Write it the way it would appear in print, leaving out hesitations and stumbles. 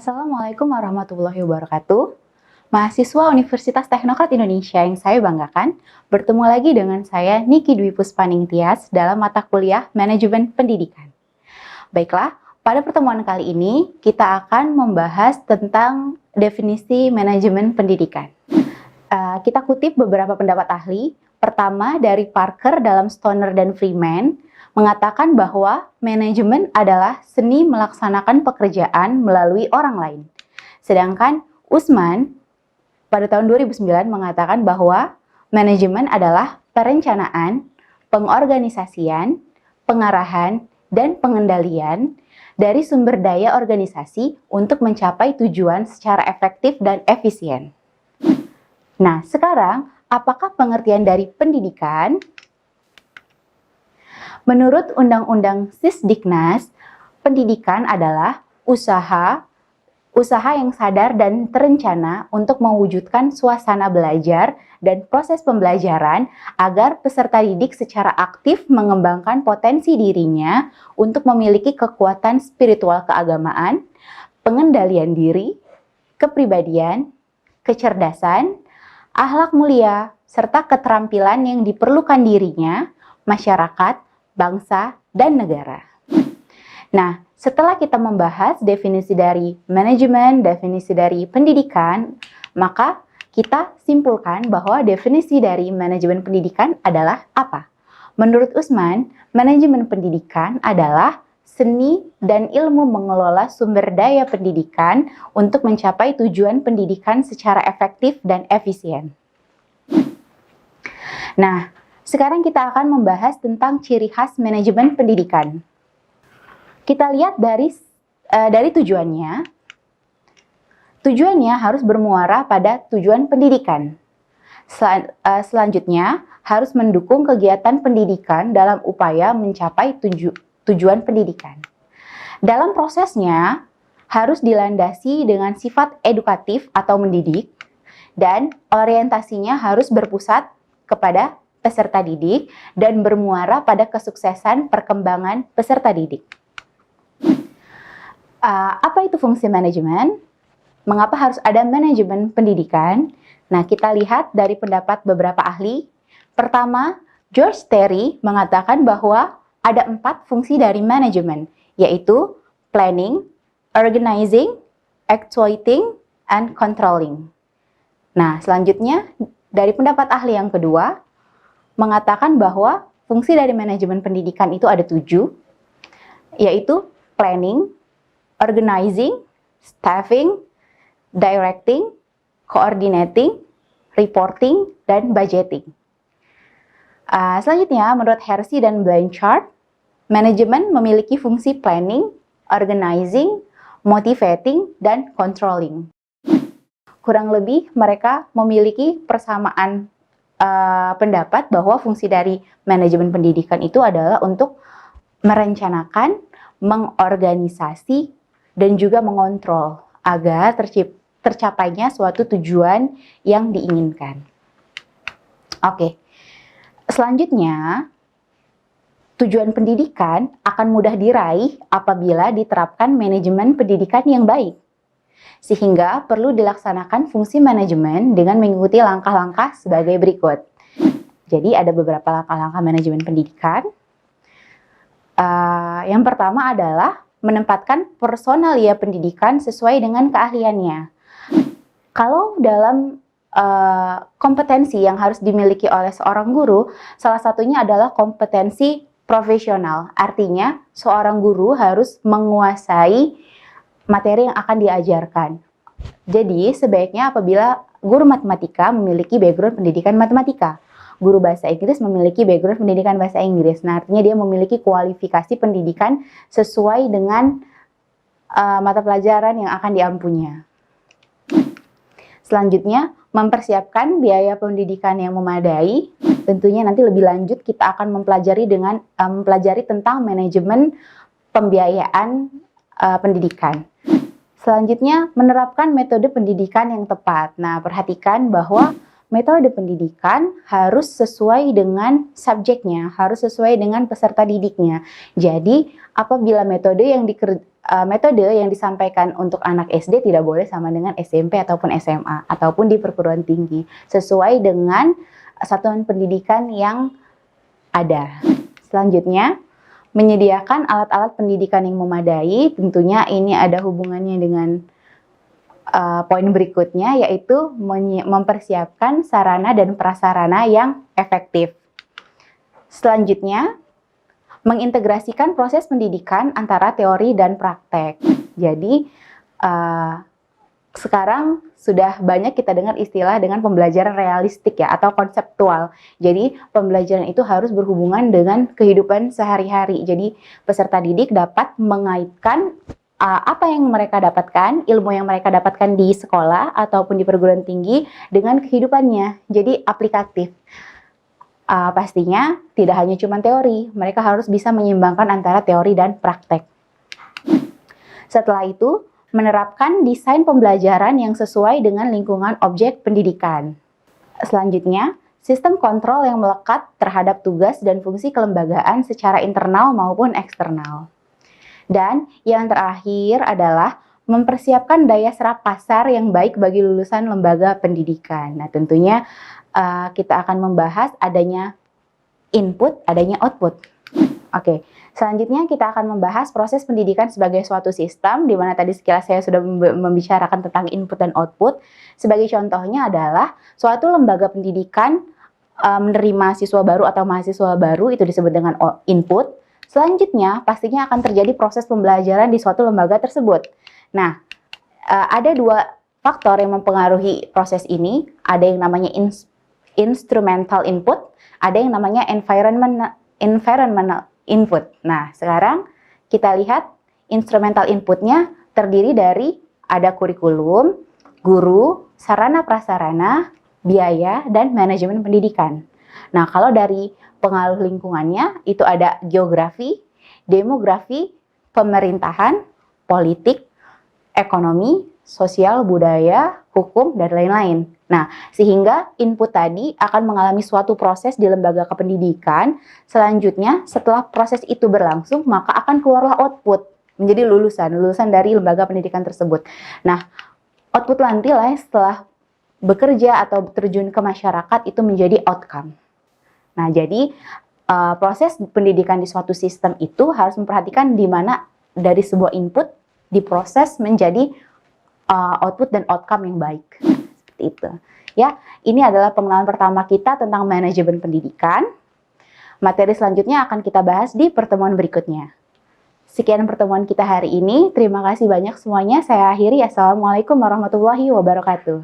Assalamualaikum warahmatullahi wabarakatuh. Mahasiswa Universitas Teknokrat Indonesia yang saya banggakan, bertemu lagi dengan saya Niki Dwi Puspaning Tias dalam mata kuliah Manajemen Pendidikan. Baiklah, pada pertemuan kali ini kita akan membahas tentang definisi manajemen pendidikan. Kita kutip beberapa pendapat ahli. Pertama, dari Parker dalam Stoner dan Freeman, mengatakan bahwa manajemen adalah seni melaksanakan pekerjaan melalui orang lain. Sedangkan Usman pada tahun 2009 mengatakan bahwa manajemen adalah perencanaan, pengorganisasian, pengarahan, dan pengendalian dari sumber daya organisasi untuk mencapai tujuan secara efektif dan efisien. Nah, sekarang apakah pengertian dari pendidikan? Menurut Undang-Undang Sisdiknas, pendidikan adalah usaha yang sadar dan terencana untuk mewujudkan suasana belajar dan proses pembelajaran agar peserta didik secara aktif mengembangkan potensi dirinya untuk memiliki kekuatan spiritual keagamaan, pengendalian diri, kepribadian, kecerdasan, akhlak mulia, serta keterampilan yang diperlukan dirinya, masyarakat, bangsa, dan negara. Nah, setelah kita membahas definisi dari manajemen, definisi dari pendidikan, maka kita simpulkan bahwa definisi dari manajemen pendidikan adalah apa? Menurut Usman, manajemen pendidikan adalah seni dan ilmu mengelola sumber daya pendidikan untuk mencapai tujuan pendidikan secara efektif dan efisien. Nah, sekarang kita akan membahas tentang ciri khas manajemen pendidikan. Kita lihat dari tujuannya. Tujuannya harus bermuara pada tujuan pendidikan. Selanjutnya, harus mendukung kegiatan pendidikan dalam upaya mencapai tujuan pendidikan. Dalam prosesnya, harus dilandasi dengan sifat edukatif atau mendidik, dan orientasinya harus berpusat kepada peserta didik dan bermuara pada kesuksesan perkembangan peserta didik. Apa itu fungsi manajemen? Mengapa harus ada manajemen pendidikan? Nah, kita lihat dari pendapat beberapa ahli. Pertama, George Terry mengatakan bahwa ada 4 fungsi dari manajemen, yaitu planning, organizing, actuating, and controlling. Nah, selanjutnya dari pendapat ahli yang kedua, mengatakan bahwa fungsi dari manajemen pendidikan itu ada 7, yaitu planning, organizing, staffing, directing, coordinating, reporting, dan budgeting. Selanjutnya, menurut Hersey dan Blanchard, manajemen memiliki fungsi planning, organizing, motivating, dan controlling. Kurang lebih mereka memiliki persamaan pendapat bahwa fungsi dari manajemen pendidikan itu adalah untuk merencanakan, mengorganisasi, dan juga mengontrol agar tercapainya suatu tujuan yang diinginkan. Oke, selanjutnya tujuan pendidikan akan mudah diraih apabila diterapkan manajemen pendidikan yang baik. Sehingga perlu dilaksanakan fungsi manajemen dengan mengikuti langkah-langkah sebagai berikut. Jadi ada beberapa langkah-langkah manajemen pendidikan. Yang pertama adalah menempatkan personalia pendidikan sesuai dengan keahliannya. Kalau dalam kompetensi yang harus dimiliki oleh seorang guru, salah satunya adalah kompetensi profesional. Artinya, seorang guru harus menguasai materi yang akan diajarkan. Jadi, sebaiknya apabila guru matematika memiliki background pendidikan matematika, guru bahasa Inggris memiliki background pendidikan bahasa Inggris. Nah, artinya dia memiliki kualifikasi pendidikan sesuai dengan mata pelajaran yang akan diampunya. Selanjutnya, mempersiapkan biaya pendidikan yang memadai. Tentunya nanti lebih lanjut kita akan mempelajari tentang manajemen pembiayaan pendidikan. Selanjutnya, menerapkan metode pendidikan yang tepat. Nah, perhatikan bahwa metode pendidikan harus sesuai dengan subjeknya, harus sesuai dengan peserta didiknya. Jadi, apabila metode metode yang disampaikan untuk anak SD tidak boleh sama dengan SMP ataupun SMA ataupun di perguruan tinggi, sesuai dengan satuan pendidikan yang ada. Selanjutnya, menyediakan alat-alat pendidikan yang memadai. Tentunya ini ada hubungannya dengan poin berikutnya, yaitu mempersiapkan sarana dan prasarana yang efektif. Selanjutnya, mengintegrasikan proses pendidikan antara teori dan praktek. Jadi, sekarang sudah banyak kita dengar istilah dengan pembelajaran realistik ya, atau konseptual. Jadi, pembelajaran itu harus berhubungan dengan kehidupan sehari-hari. Jadi, peserta didik dapat mengaitkan apa yang mereka dapatkan, ilmu yang mereka dapatkan di sekolah ataupun di perguruan tinggi dengan kehidupannya. Jadi, aplikatif. Pastinya tidak hanya cuma teori, mereka harus bisa menyeimbangkan antara teori dan praktek. Setelah itu, menerapkan desain pembelajaran yang sesuai dengan lingkungan objek pendidikan. Selanjutnya, sistem kontrol yang melekat terhadap tugas dan fungsi kelembagaan secara internal maupun eksternal. Dan yang terakhir adalah mempersiapkan daya serap pasar yang baik bagi lulusan lembaga pendidikan. Nah, tentunya kita akan membahas adanya input, adanya output. Oke, selanjutnya kita akan membahas proses pendidikan sebagai suatu sistem, di mana tadi sekilas saya sudah membicarakan tentang input dan output. Sebagai contohnya adalah suatu lembaga pendidikan menerima siswa baru atau mahasiswa baru, itu disebut dengan input. Selanjutnya, pastinya akan terjadi proses pembelajaran di suatu lembaga tersebut. Nah, ada dua faktor yang mempengaruhi proses ini. Ada yang namanya instrumental input, ada yang namanya environmental input. Nah, sekarang kita lihat instrumental inputnya terdiri dari ada kurikulum, guru, sarana prasarana, biaya, dan manajemen pendidikan. Nah, kalau dari pengaruh lingkungannya itu ada geografi, demografi, pemerintahan, politik, ekonomi, sosial, budaya, hukum, dan lain-lain. Nah, sehingga input tadi akan mengalami suatu proses di lembaga kependidikan. Selanjutnya, setelah proses itu berlangsung, maka akan keluarlah output, menjadi lulusan dari lembaga pendidikan tersebut. Nah, output nantilah setelah bekerja atau terjun ke masyarakat itu menjadi outcome. Nah, jadi proses pendidikan di suatu sistem itu harus memperhatikan di mana dari sebuah input diproses menjadi output dan outcome yang baik. Seperti itu. Ya, ini adalah pengenalan pertama kita tentang manajemen pendidikan. Materi selanjutnya akan kita bahas di pertemuan berikutnya. Sekian pertemuan kita hari ini. Terima kasih banyak semuanya. Saya akhiri. Assalamualaikum warahmatullahi wabarakatuh.